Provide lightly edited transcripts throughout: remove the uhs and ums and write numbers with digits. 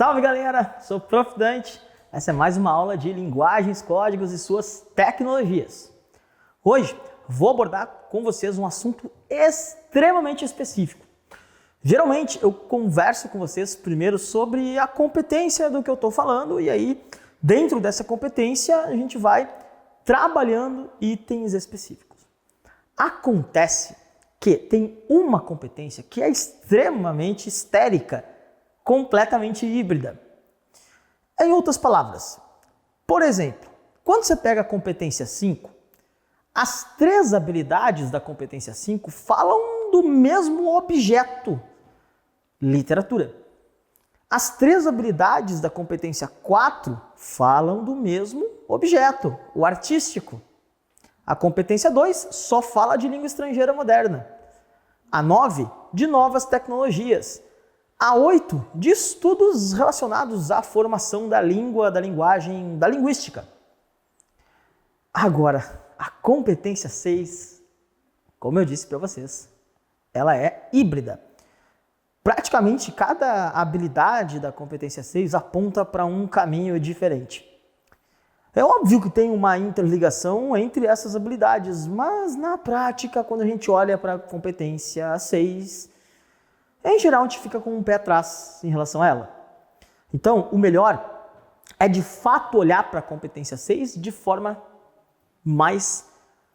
Salve galera, sou o Prof. Dante. Essa é mais uma aula de linguagens, códigos e suas tecnologias. Hoje vou abordar com vocês um assunto extremamente específico. Geralmente eu converso com vocês primeiro sobre a competência do que eu estou falando e aí dentro dessa competência a gente vai trabalhando itens específicos. Acontece que tem uma competência que é extremamente histérica, completamente híbrida. Em outras palavras, por exemplo, quando você pega a competência 5, as 3 habilidades da competência 5 falam do mesmo objeto, literatura. As 3 habilidades da competência 4 falam do mesmo objeto, o artístico. A competência 2 só fala de língua estrangeira moderna. A 9, de novas tecnologias. A 8, de estudos relacionados à formação da língua, da linguagem, da linguística. Agora, a competência 6, como eu disse para vocês, ela é híbrida. Praticamente cada habilidade da competência 6 aponta para um caminho diferente. É óbvio que tem uma interligação entre essas habilidades, mas na prática, quando a gente olha para a competência 6, em geral a gente fica com um pé atrás em relação a ela. Então, o melhor é de fato olhar para a competência 6 de forma mais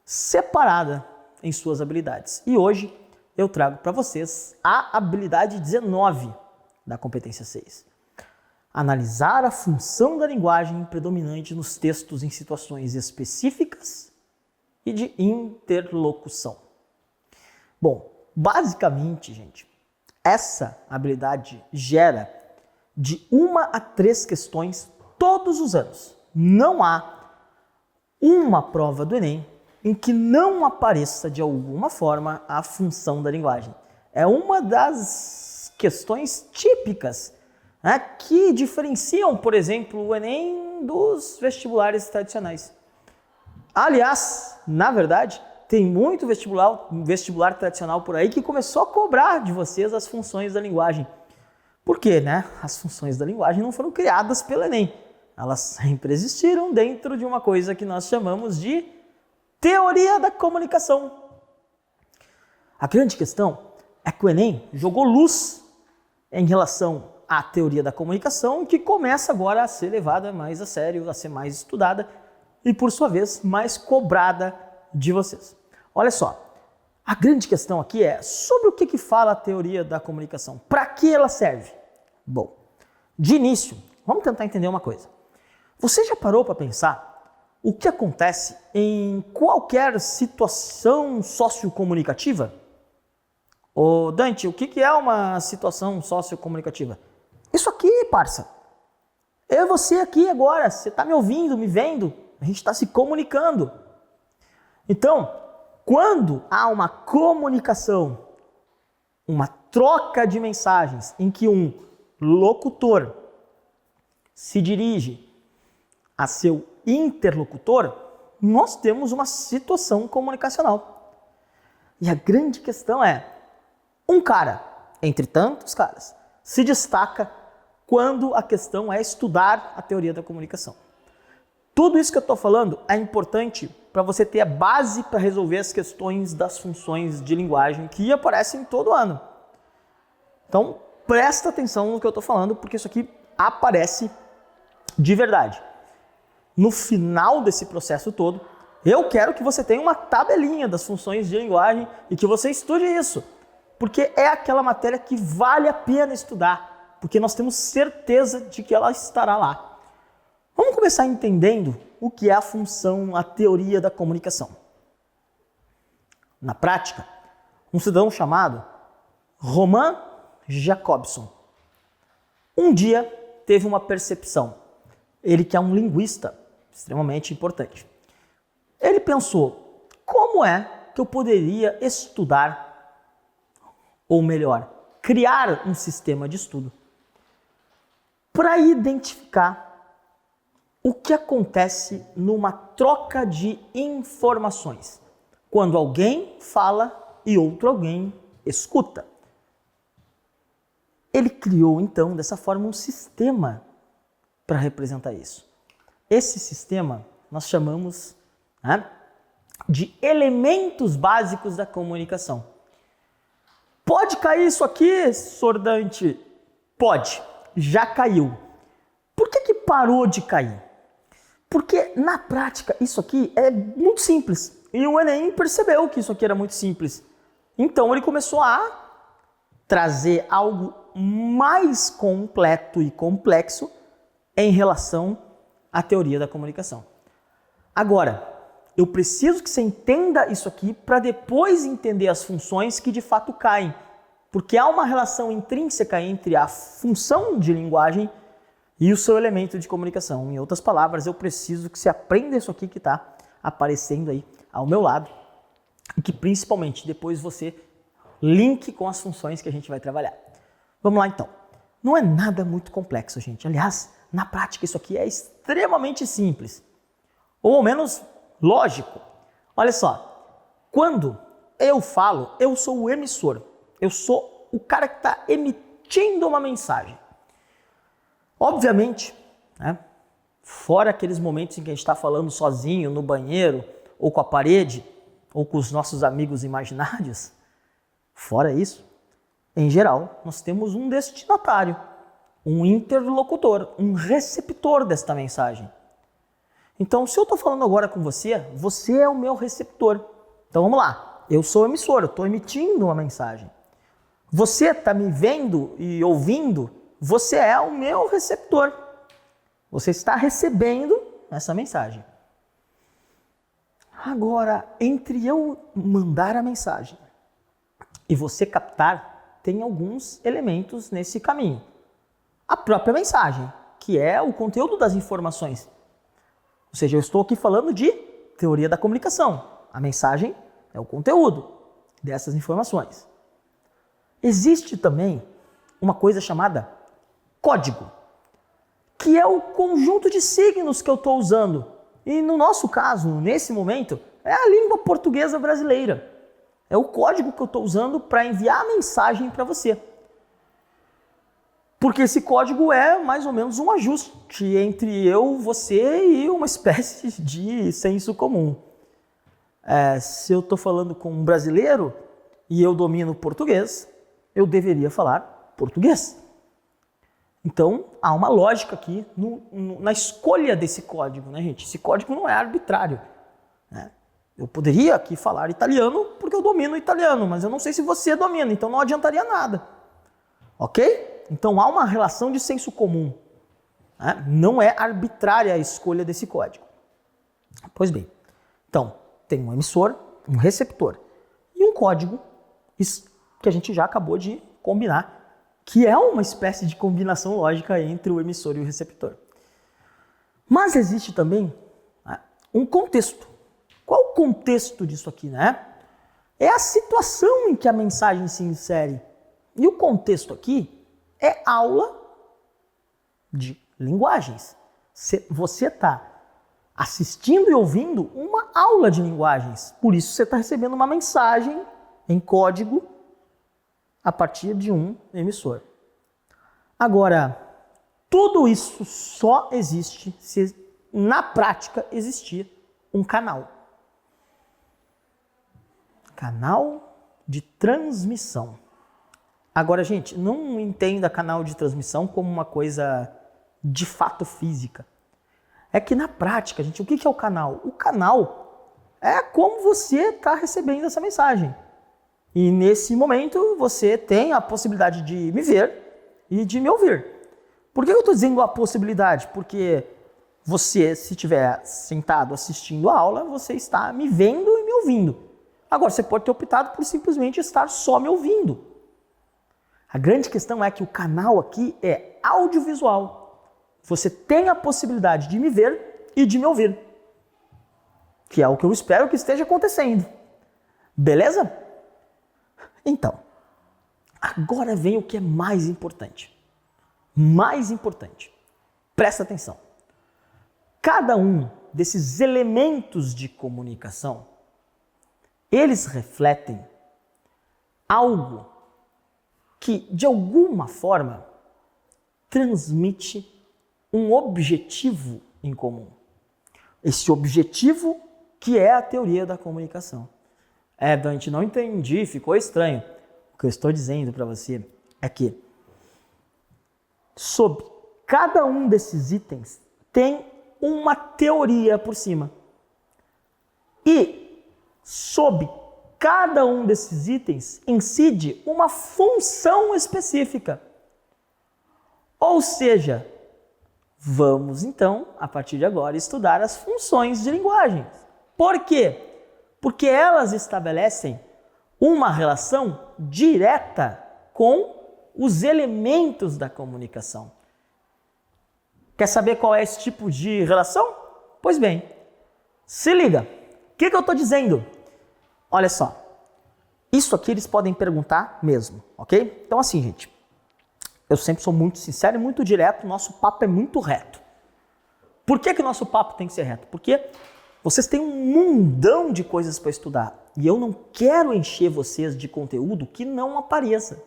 separada em suas habilidades. E hoje eu trago para vocês a habilidade 19 da competência 6. Analisar a função da linguagem predominante nos textos em situações específicas e de interlocução. Bom, basicamente, gente, essa habilidade gera de 1 a 3 questões todos os anos. Não há uma prova do Enem em que não apareça de alguma forma a função da linguagem. É uma das questões típicas, né, que diferenciam, por exemplo, o Enem dos vestibulares tradicionais. Aliás, na verdade, tem muito vestibular tradicional por aí que começou a cobrar de vocês as funções da linguagem. Por quê, né? As funções da linguagem não foram criadas pelo Enem. Elas sempre existiram dentro de uma coisa que nós chamamos de teoria da comunicação. A grande questão é que o Enem jogou luz em relação à teoria da comunicação, que começa agora a ser levada mais a sério, a ser mais estudada e, por sua vez, mais cobrada de vocês. Olha só, a grande questão aqui é sobre o que fala a teoria da comunicação. Para que ela serve? Bom, de início, vamos tentar entender uma coisa. Você já parou para pensar o que acontece em qualquer situação sociocomunicativa? Ô Dante, o que é uma situação sociocomunicativa? Isso aqui, parça. Eu e você aqui agora, você está me ouvindo, me vendo, a gente está se comunicando. Então, quando há uma comunicação, uma troca de mensagens em que um locutor se dirige a seu interlocutor, nós temos uma situação comunicacional. E a grande questão é, um cara, entre tantos caras, se destaca quando a questão é estudar a teoria da comunicação. Tudo isso que eu estou falando é importante para você ter a base para resolver as questões das funções de linguagem que aparecem todo ano. Então, presta atenção no que eu estou falando, porque isso aqui aparece de verdade. No final desse processo todo, eu quero que você tenha uma tabelinha das funções de linguagem e que você estude isso, porque é aquela matéria que vale a pena estudar, porque nós temos certeza de que ela estará lá. Vamos começar entendendo o que é a função, a teoria da comunicação. Na prática, um cidadão chamado Roman Jakobson um dia teve uma percepção. Ele que é um linguista extremamente importante. Ele pensou, como é que eu poderia estudar, ou melhor, criar um sistema de estudo para identificar o que acontece numa troca de informações, quando alguém fala e outro alguém escuta. Ele criou, então, dessa forma, um sistema para representar isso. Esse sistema nós chamamos, né, de elementos básicos da comunicação. Pode cair isso aqui, Sordante? Pode, já caiu. Por que parou de cair? Porque, na prática, isso aqui é muito simples. E o Enem percebeu que isso aqui era muito simples. Então, ele começou a trazer algo mais completo e complexo em relação à teoria da comunicação. Agora, eu preciso que você entenda isso aqui para depois entender as funções que de fato caem. Porque há uma relação intrínseca entre a função de linguagem e o seu elemento de comunicação. Em outras palavras, eu preciso que você aprenda isso aqui que está aparecendo aí ao meu lado e que principalmente depois você linke com as funções que a gente vai trabalhar. Vamos lá então. Não é nada muito complexo, gente. Aliás, na prática isso aqui é extremamente simples. Ou ao menos lógico. Olha só, quando eu falo, eu sou o emissor. Eu sou o cara que está emitindo uma mensagem. Obviamente, né, fora aqueles momentos em que a gente está falando sozinho, no banheiro, ou com a parede, ou com os nossos amigos imaginários, fora isso, em geral, nós temos um destinatário, um interlocutor, um receptor desta mensagem. Então, se eu estou falando agora com você, você é o meu receptor. Então, vamos lá. Eu sou o emissor, eu estou emitindo uma mensagem. Você está me vendo e ouvindo, você é o meu receptor. Você está recebendo essa mensagem. Agora, entre eu mandar a mensagem e você captar, tem alguns elementos nesse caminho. A própria mensagem, que é o conteúdo das informações. Ou seja, eu estou aqui falando de teoria da comunicação. A mensagem é o conteúdo dessas informações. Existe também uma coisa chamada código, que é o conjunto de signos que eu estou usando. E no nosso caso, nesse momento, é a língua portuguesa brasileira. É o código que eu estou usando para enviar a mensagem para você. Porque esse código é mais ou menos um ajuste entre eu, você e uma espécie de senso comum. Se eu estou falando com um brasileiro e eu domino português, eu deveria falar português. Então, há uma lógica aqui na escolha desse código, né, gente? Esse código não é arbitrário, né? Eu poderia aqui falar italiano porque eu domino o italiano, mas eu não sei se você domina, então não adiantaria nada. Ok? Então, há uma relação de senso comum, né? Não é arbitrária a escolha desse código. Pois bem, então, tem um emissor, um receptor e um código que a gente já acabou de combinar, que é uma espécie de combinação lógica entre o emissor e o receptor. Mas existe também, né, um contexto. Qual o contexto disso aqui, né? É a situação em que a mensagem se insere. E o contexto aqui é aula de linguagens. Você está assistindo e ouvindo uma aula de linguagens. Por isso você está recebendo uma mensagem em código a partir de um emissor. Agora, tudo isso só existe se na prática existir um canal. Canal de transmissão. Agora, gente, não entenda canal de transmissão como uma coisa de fato física. É que na prática, gente, o que é o canal? O canal é como você está recebendo essa mensagem. E nesse momento você tem a possibilidade de me ver e de me ouvir. Por que eu estou dizendo a possibilidade? Porque você, se estiver sentado assistindo a aula, você está me vendo e me ouvindo. Agora, você pode ter optado por simplesmente estar só me ouvindo. A grande questão é que o canal aqui é audiovisual. Você tem a possibilidade de me ver e de me ouvir. Que é o que eu espero que esteja acontecendo. Beleza? Então, agora vem o que é mais importante. Mais importante. Presta atenção. Cada um desses elementos de comunicação, eles refletem algo que, de alguma forma, transmite um objetivo em comum. Esse objetivo que é a teoria da comunicação. Dante, não entendi, ficou estranho. O que eu estou dizendo para você é que, sob cada um desses itens, tem uma teoria por cima. E, sob cada um desses itens, incide uma função específica. Ou seja, vamos então, a partir de agora, estudar as funções de linguagem. Por quê? Porque elas estabelecem uma relação direta com os elementos da comunicação. Quer saber qual é esse tipo de relação? Pois bem, se liga. O que eu estou dizendo? Olha só. Isso aqui eles podem perguntar mesmo, ok? Então assim, gente. Eu sempre sou muito sincero e muito direto. Nosso papo é muito reto. Por que nosso papo tem que ser reto? Porque vocês têm um mundão de coisas para estudar. E eu não quero encher vocês de conteúdo que não apareça.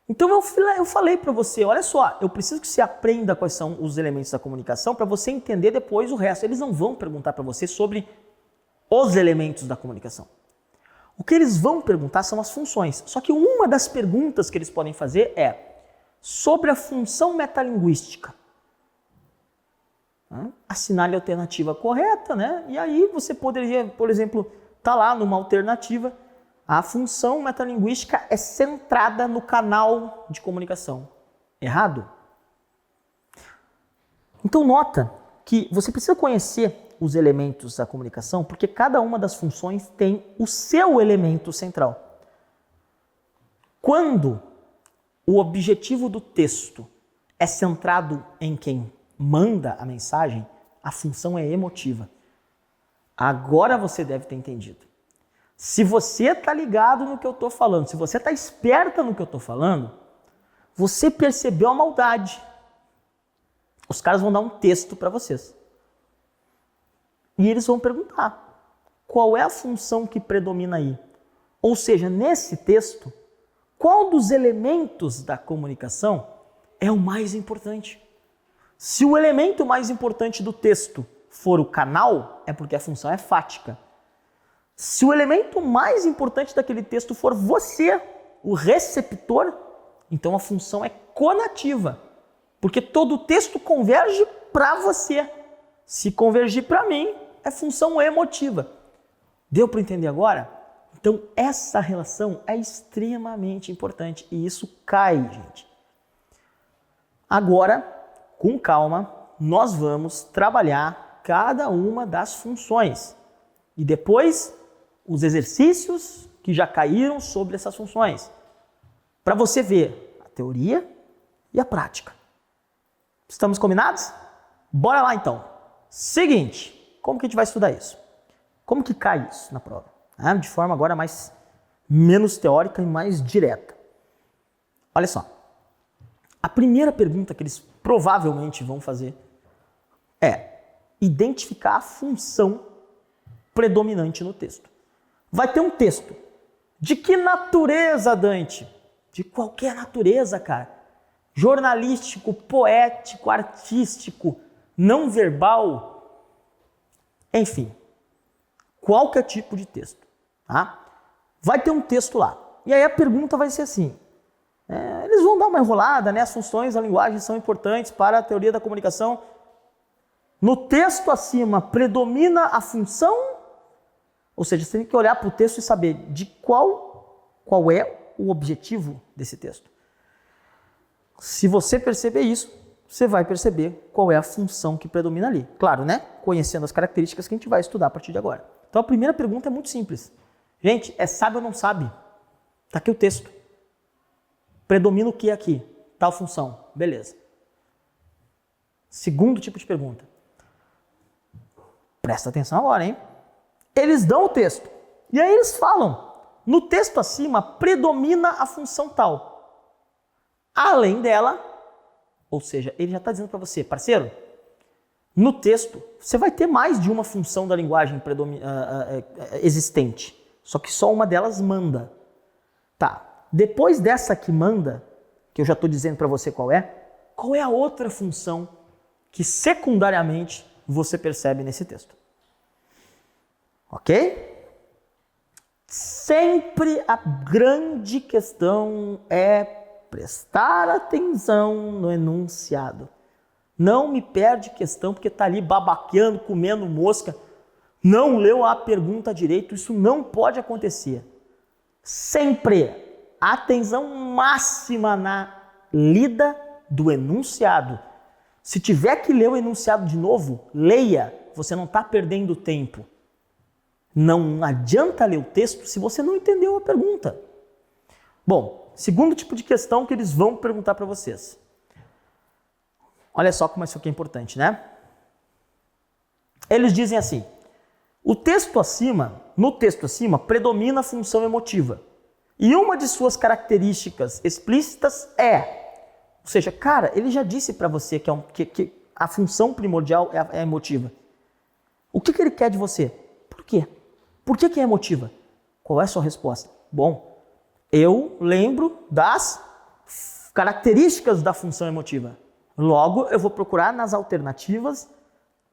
Então eu falei para você, olha só, eu preciso que você aprenda quais são os elementos da comunicação para você entender depois o resto. Eles não vão perguntar para você sobre os elementos da comunicação. O que eles vão perguntar são as funções. Só que uma das perguntas que eles podem fazer é sobre a função metalinguística. Assinale a alternativa correta, né? E aí você poderia, por exemplo, tá lá numa alternativa, a função metalinguística é centrada no canal de comunicação. Errado? Então nota que você precisa conhecer os elementos da comunicação, porque cada uma das funções tem o seu elemento central. Quando o objetivo do texto é centrado em quem manda a mensagem, a função é emotiva. Agora você deve ter entendido. Se você está ligado no que eu estou falando, se você está esperta no que eu estou falando, você percebeu a maldade. Os caras vão dar um texto para vocês. E eles vão perguntar, qual é a função que predomina aí? Ou seja, nesse texto, qual dos elementos da comunicação é o mais importante? Se o elemento mais importante do texto for o canal, é porque a função é fática. Se o elemento mais importante daquele texto for você, o receptor, então a função é conativa, porque todo o texto converge para você. Se convergir para mim, é função emotiva. Deu para entender agora? Então essa relação é extremamente importante e isso cai, gente. Agora, com calma, nós vamos trabalhar cada uma das funções e depois os exercícios que já caíram sobre essas funções, para você ver a teoria e a prática. Estamos combinados? Bora lá então. Seguinte, como que a gente vai estudar isso? Como que cai isso na prova? De forma agora menos teórica e mais direta. Olha só, a primeira pergunta que eles provavelmente vão fazer é identificar a função predominante no texto. Vai ter um texto. De que natureza, Dante? De qualquer natureza, cara. Jornalístico, poético, artístico, não verbal, enfim, qualquer tipo de texto. Tá? Vai ter um texto lá. E aí a pergunta vai ser assim, eles vão dar uma enrolada, né? As funções da linguagem são importantes para a teoria da comunicação. No texto acima, predomina a função. Ou seja, você tem que olhar para o texto e saber de qual é o objetivo desse texto. Se você perceber isso, você vai perceber qual é a função que predomina ali. Claro, né? Conhecendo as características que a gente vai estudar a partir de agora. Então a primeira pergunta é muito simples. Gente, sabe ou não sabe? Está aqui o texto. Predomina o que aqui? Tal função. Beleza. Segundo tipo de pergunta. Presta atenção agora, hein? Eles dão o texto. E aí eles falam, no texto acima predomina a função tal. Além dela, ou seja, ele já está dizendo para você, parceiro, no texto você vai ter mais de uma função da linguagem existente. Só que só uma delas manda. Tá, depois dessa que manda, que eu já estou dizendo para você qual é a outra função que secundariamente você percebe nesse texto? Ok? Sempre a grande questão é prestar atenção no enunciado. Não me perde questão porque está ali babaqueando, comendo mosca, não leu a pergunta direito, isso não pode acontecer. Sempre atenção máxima na lida do enunciado. Se tiver que ler o enunciado de novo, leia, você não está perdendo tempo. Não adianta ler o texto se você não entendeu a pergunta. Bom, segundo tipo de questão que eles vão perguntar para vocês. Olha só como isso aqui é importante, né? Eles dizem assim: no texto acima, predomina a função emotiva. E uma de suas características explícitas ou seja, cara, ele já disse para você que a função primordial é emotiva. O que ele quer de você? Por quê? Por que é emotiva? Qual é a sua resposta? Bom, eu lembro das características da função emotiva. Logo, eu vou procurar nas alternativas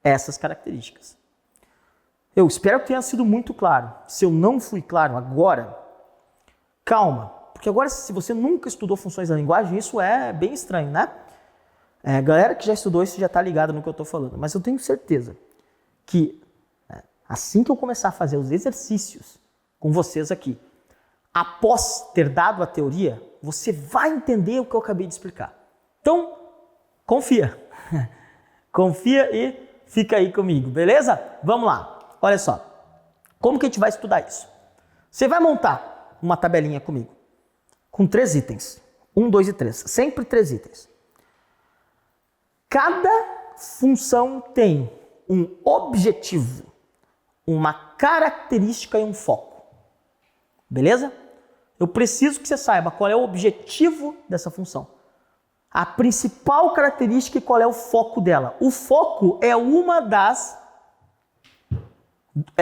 essas características. Eu espero que tenha sido muito claro. Se eu não fui claro agora, calma. Porque agora, se você nunca estudou funções da linguagem, isso é bem estranho, né? Galera que já estudou isso já está ligada no que eu estou falando. Mas eu tenho certeza que assim que eu começar a fazer os exercícios com vocês aqui, após ter dado a teoria, você vai entender o que eu acabei de explicar. Então, confia. Confia e fica aí comigo, beleza? Vamos lá. Olha só. Como que a gente vai estudar isso? Você vai montar uma tabelinha comigo com 3 itens. 1, 2 e 3. Sempre 3 itens. Cada função tem um objetivo, uma característica e um foco. Beleza? Eu preciso que você saiba qual é o objetivo dessa função. A principal característica e qual é o foco dela. O foco é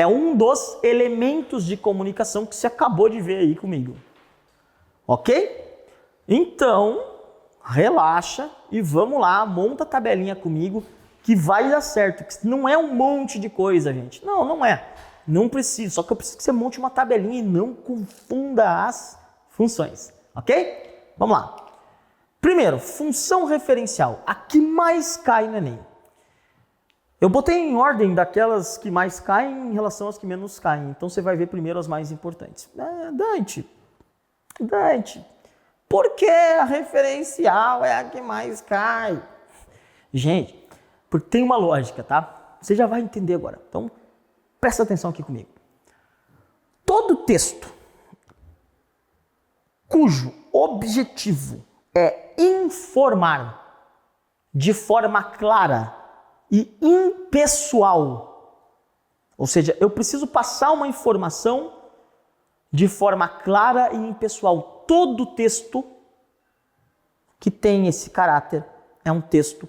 um dos elementos de comunicação que você acabou de ver aí comigo. Ok? Então, relaxa e vamos lá, monta a tabelinha comigo que vai dar certo. Que não é um monte de coisa, gente. Não é. Não precisa. Só que eu preciso que você monte uma tabelinha e não confunda as funções. Ok? Vamos lá. Primeiro, função referencial. A que mais cai no Enem. Eu botei em ordem daquelas que mais caem em relação às que menos caem. Então você vai ver primeiro as mais importantes. Dante, por que a referencial é a que mais cai? Gente, porque tem uma lógica, tá? Você já vai entender agora. Então, presta atenção aqui comigo. Todo texto cujo objetivo é informar de forma clara e impessoal, ou seja, eu preciso passar uma informação de forma clara e impessoal. Todo texto que tem esse caráter é um texto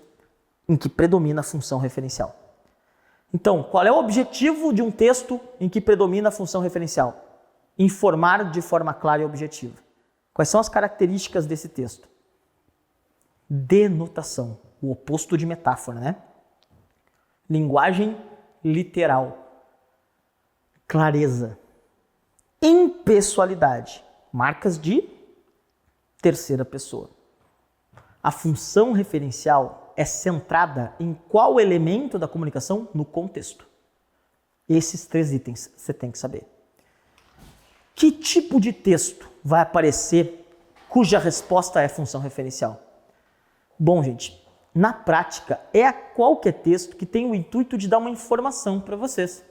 em que predomina a função referencial. Então, qual é o objetivo de um texto em que predomina a função referencial? Informar de forma clara e objetiva. Quais são as características desse texto? Denotação, o oposto de metáfora, né? Linguagem literal. Clareza. Impessoalidade. Marcas de terceira pessoa. A função referencial é centrada em qual elemento da comunicação? No contexto. Esses 3 itens você tem que saber. Que tipo de texto vai aparecer cuja resposta é função referencial? Bom, gente, na prática é qualquer texto que tem o intuito de dar uma informação para vocês.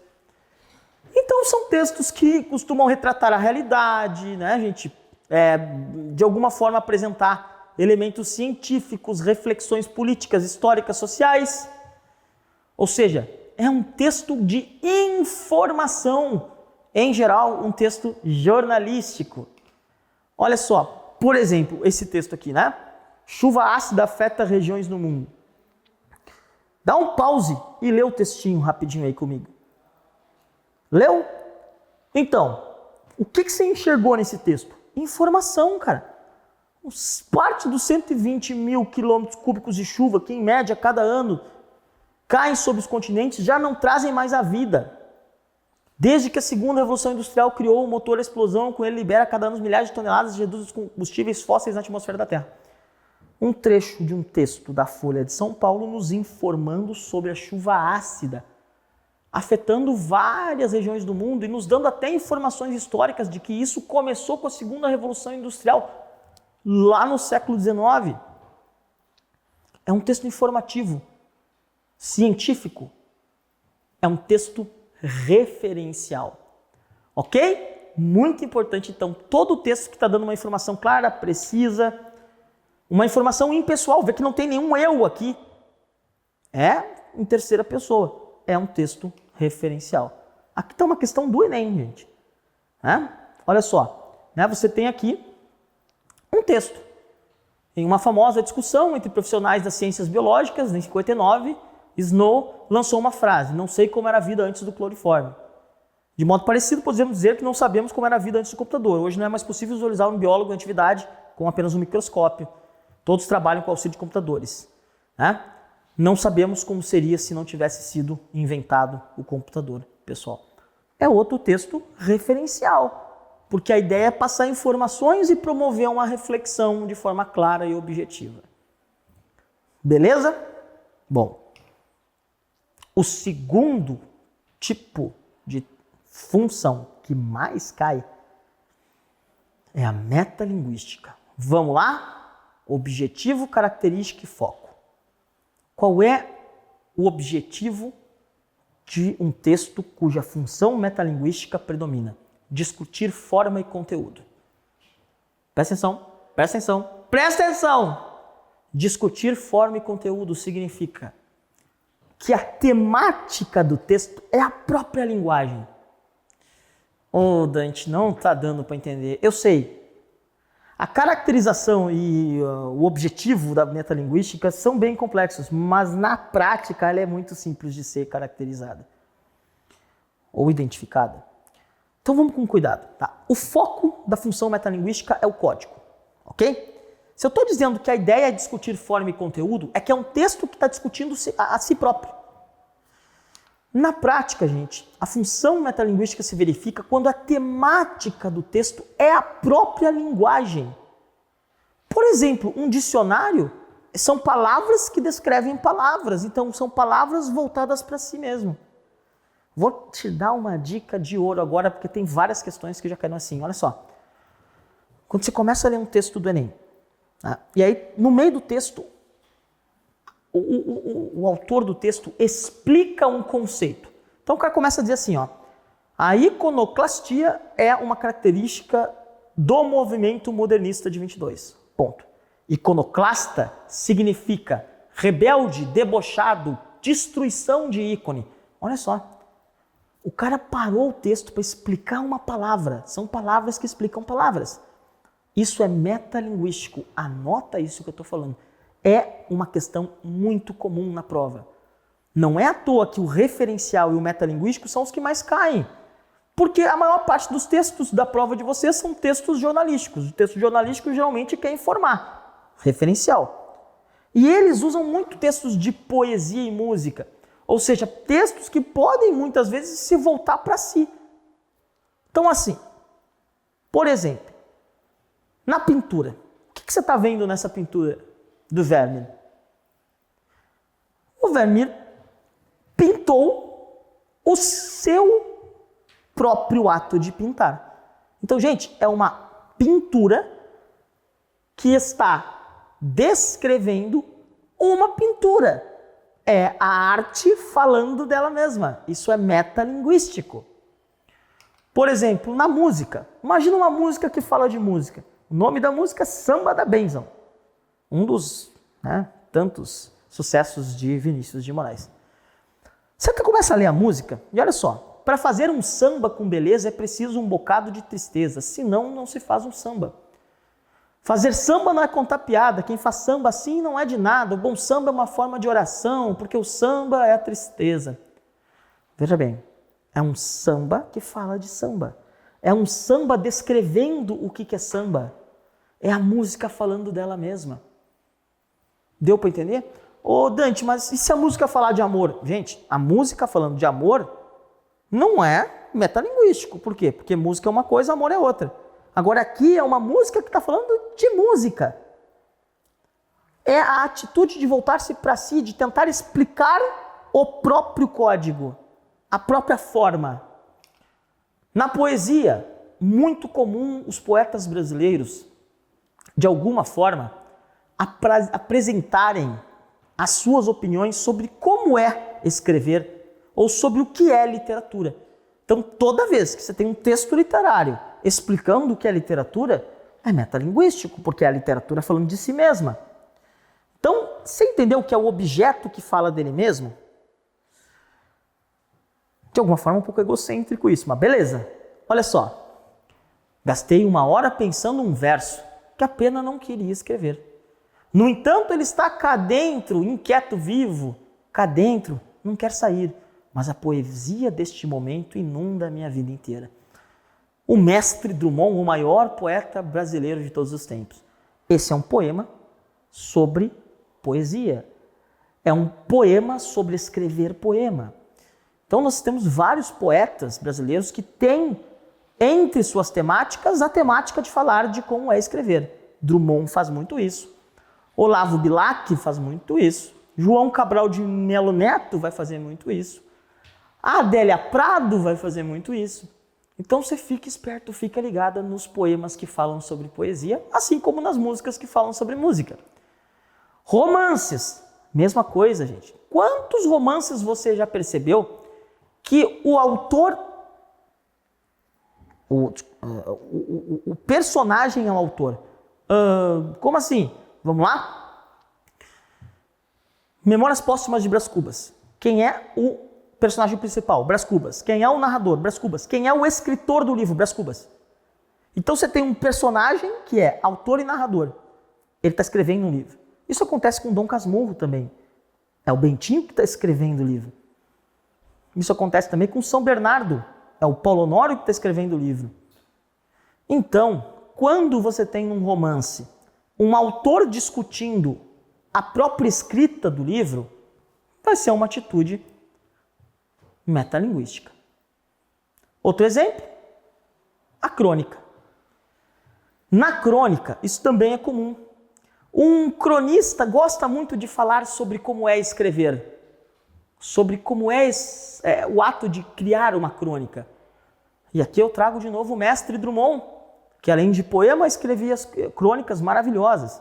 Então são textos que costumam retratar a realidade, né, gente? De alguma forma apresentar elementos científicos, reflexões políticas, históricas, sociais. Ou seja, é um texto de informação, em geral, um texto jornalístico. Olha só, por exemplo, esse texto aqui, né? Chuva ácida afeta regiões no mundo. Dá um pause e lê o textinho rapidinho aí comigo. Leu? Então, o que você enxergou nesse texto? Informação, cara. Parte dos 120 mil quilômetros cúbicos de chuva que, em média, cada ano caem sobre os continentes já não trazem mais a vida. Desde que a segunda revolução industrial criou o motor a explosão, com ele libera cada ano milhares de toneladas de reduz os combustíveis fósseis na atmosfera da Terra. Um trecho de um texto da Folha de São Paulo nos informando sobre a chuva ácida, afetando várias regiões do mundo e nos dando até informações históricas de que isso começou com a segunda revolução industrial, lá no século XIX. É um texto informativo, científico, é um texto referencial, ok? Muito importante, então, todo o texto que está dando uma informação clara, precisa, uma informação impessoal, vê que não tem nenhum eu aqui, é em terceira pessoa, é um texto referencial. Aqui está uma questão do Enem, gente. Olha só, você tem aqui um texto. Em uma famosa discussão entre profissionais das ciências biológicas, em 59, Snow lançou uma frase: não sei como era a vida antes do cloriforme. De modo parecido, podemos dizer que não sabemos como era a vida antes do computador. Hoje não é mais possível visualizar um biólogo em atividade com apenas um microscópio. Todos trabalham com auxílio de computadores. Não sabemos como seria se não tivesse sido inventado o computador, pessoal. É outro texto referencial, porque a ideia é passar informações e promover uma reflexão de forma clara e objetiva. Beleza? Bom, o segundo tipo de função que mais cai é a metalinguística. Vamos lá? Objetivo, característica e foco. Qual é o objetivo de um texto cuja função metalinguística predomina? Discutir forma e conteúdo. Presta atenção, presta atenção, presta atenção! Discutir forma e conteúdo significa que a temática do texto é a própria linguagem. Dante, não está dando para entender. Eu sei. A caracterização e o objetivo da metalinguística são bem complexos, mas na prática ela é muito simples de ser caracterizada ou identificada. Então vamos com cuidado. Tá? O foco da função metalinguística é o código, ok? Se eu estou dizendo que a ideia é discutir forma e conteúdo, é que é um texto que está discutindo a si próprio. Na prática, gente, a função metalinguística se verifica quando a temática do texto é a própria linguagem. Por exemplo, um dicionário são palavras que descrevem palavras, então são palavras voltadas para si mesmo. Vou te dar uma dica de ouro agora, porque tem várias questões que já caíram assim. Olha só. Quando você começa a ler um texto do Enem, e aí no meio do texto, o autor do texto explica um conceito. Então o cara começa a dizer assim, a iconoclastia é uma característica do movimento modernista de 22. Ponto. Iconoclasta significa rebelde, debochado, destruição de ícone. Olha só. O cara parou o texto para explicar uma palavra. São palavras que explicam palavras. Isso é metalinguístico. Anota isso que eu estou falando. É uma questão muito comum na prova. Não é à toa que o referencial e o metalinguístico são os que mais caem. Porque a maior parte dos textos da prova de vocês são textos jornalísticos. O texto jornalístico geralmente quer informar. Referencial. E eles usam muito textos de poesia e música. Ou seja, textos que podem muitas vezes se voltar para si. Então assim, por exemplo, na pintura. O que você está vendo nessa pintura do Vermeer? O Vermeer pintou o seu próprio ato de pintar. Então, gente, é uma pintura que está descrevendo uma pintura. É a arte falando dela mesma. Isso é metalinguístico. Por exemplo, na música. Imagina uma música que fala de música. O nome da música é Samba da Bênção. Um dos tantos sucessos de Vinícius de Moraes. Você começa a ler a música e olha só. Para fazer um samba com beleza é preciso um bocado de tristeza. Senão, não se faz um samba. Fazer samba não é contar piada, quem faz samba assim não é de nada. O bom samba é uma forma de oração, porque o samba é a tristeza. Veja bem, é um samba que fala de samba. É um samba descrevendo o que é samba. É a música falando dela mesma. Deu para entender? Ô Dante, mas e se a música falar de amor? Gente, a música falando de amor não é metalinguístico. Por quê? Porque música é uma coisa, amor é outra. Agora aqui é uma música que está falando de música. É a atitude de voltar-se para si, de tentar explicar o próprio código, a própria forma. Na poesia, muito comum os poetas brasileiros, de alguma forma, apresentarem as suas opiniões sobre como é escrever ou sobre o que é literatura. Então, toda vez que você tem um texto literário explicando o que é literatura, é metalinguístico, porque é a literatura falando de si mesma. Então, você entendeu o que é o objeto que fala dele mesmo? De alguma forma um pouco egocêntrico isso, mas beleza. Olha só, gastei 1 hora pensando um verso que a pena não queria escrever. No entanto, ele está cá dentro, inquieto, vivo, cá dentro, não quer sair. Mas a poesia deste momento inunda a minha vida inteira. O mestre Drummond, o maior poeta brasileiro de todos os tempos. Esse é um poema sobre poesia. É um poema sobre escrever poema. Então nós temos vários poetas brasileiros que têm entre suas temáticas a temática de falar de como é escrever. Drummond faz muito isso. Olavo Bilac faz muito isso. João Cabral de Melo Neto vai fazer muito isso. A Adélia Prado vai fazer muito isso. Então você fica esperto, fica ligada nos poemas que falam sobre poesia, assim como nas músicas que falam sobre música. Romances, mesma coisa, gente. Quantos romances você já percebeu que o autor, o personagem é o autor? Como assim? Vamos lá? Memórias Póstumas de Brás Cubas. Quem é o personagem principal? Brás Cubas. Quem é o narrador? Brás Cubas. Quem é o escritor do livro? Brás Cubas. Então você tem um personagem que é autor e narrador. Ele está escrevendo um livro. Isso acontece com Dom Casmurro também. É o Bentinho que está escrevendo o livro. Isso acontece também com São Bernardo. É o Paulo Honório que está escrevendo o livro. Então, quando você tem um romance, um autor discutindo a própria escrita do livro, vai ser uma atitude metalinguística. Outro exemplo, a crônica. Na crônica, isso também é comum. Um cronista gosta muito de falar sobre como é escrever, sobre como é o ato de criar uma crônica. E aqui eu trago de novo o mestre Drummond, que além de poema escrevia crônicas maravilhosas.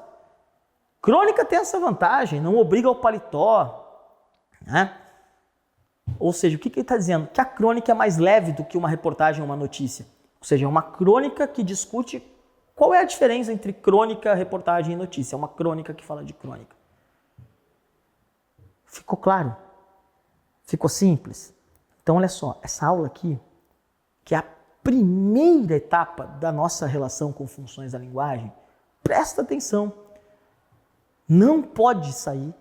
Crônica tem essa vantagem, não obriga ao paletó, né? Ou seja, o que ele está dizendo? Que a crônica é mais leve do que uma reportagem ou uma notícia. Ou seja, é uma crônica que discute qual é a diferença entre crônica, reportagem e notícia. É uma crônica que fala de crônica. Ficou claro? Ficou simples? Então, olha só, essa aula aqui, que é a primeira etapa da nossa relação com funções da linguagem, presta atenção. Não pode sair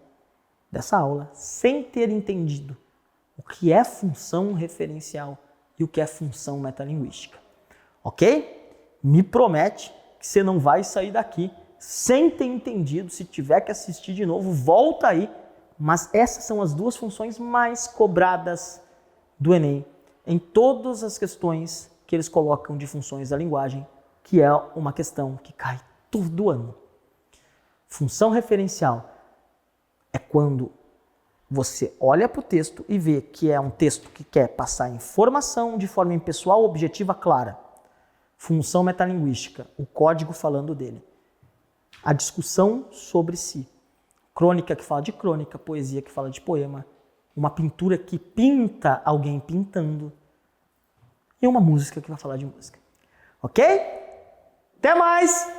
dessa aula sem ter entendido o que é função referencial e o que é função metalinguística. Ok? Me promete que você não vai sair daqui sem ter entendido. Se tiver que assistir de novo, volta aí. Mas essas são as duas funções mais cobradas do Enem em todas as questões que eles colocam de funções da linguagem, que é uma questão que cai todo ano. Função referencial é quando você olha para o texto e vê que é um texto que quer passar informação de forma impessoal, objetiva, clara. Função metalinguística, o código falando dele. A discussão sobre si. Crônica que fala de crônica, poesia que fala de poema, uma pintura que pinta alguém pintando e uma música que vai falar de música. Ok? Até mais!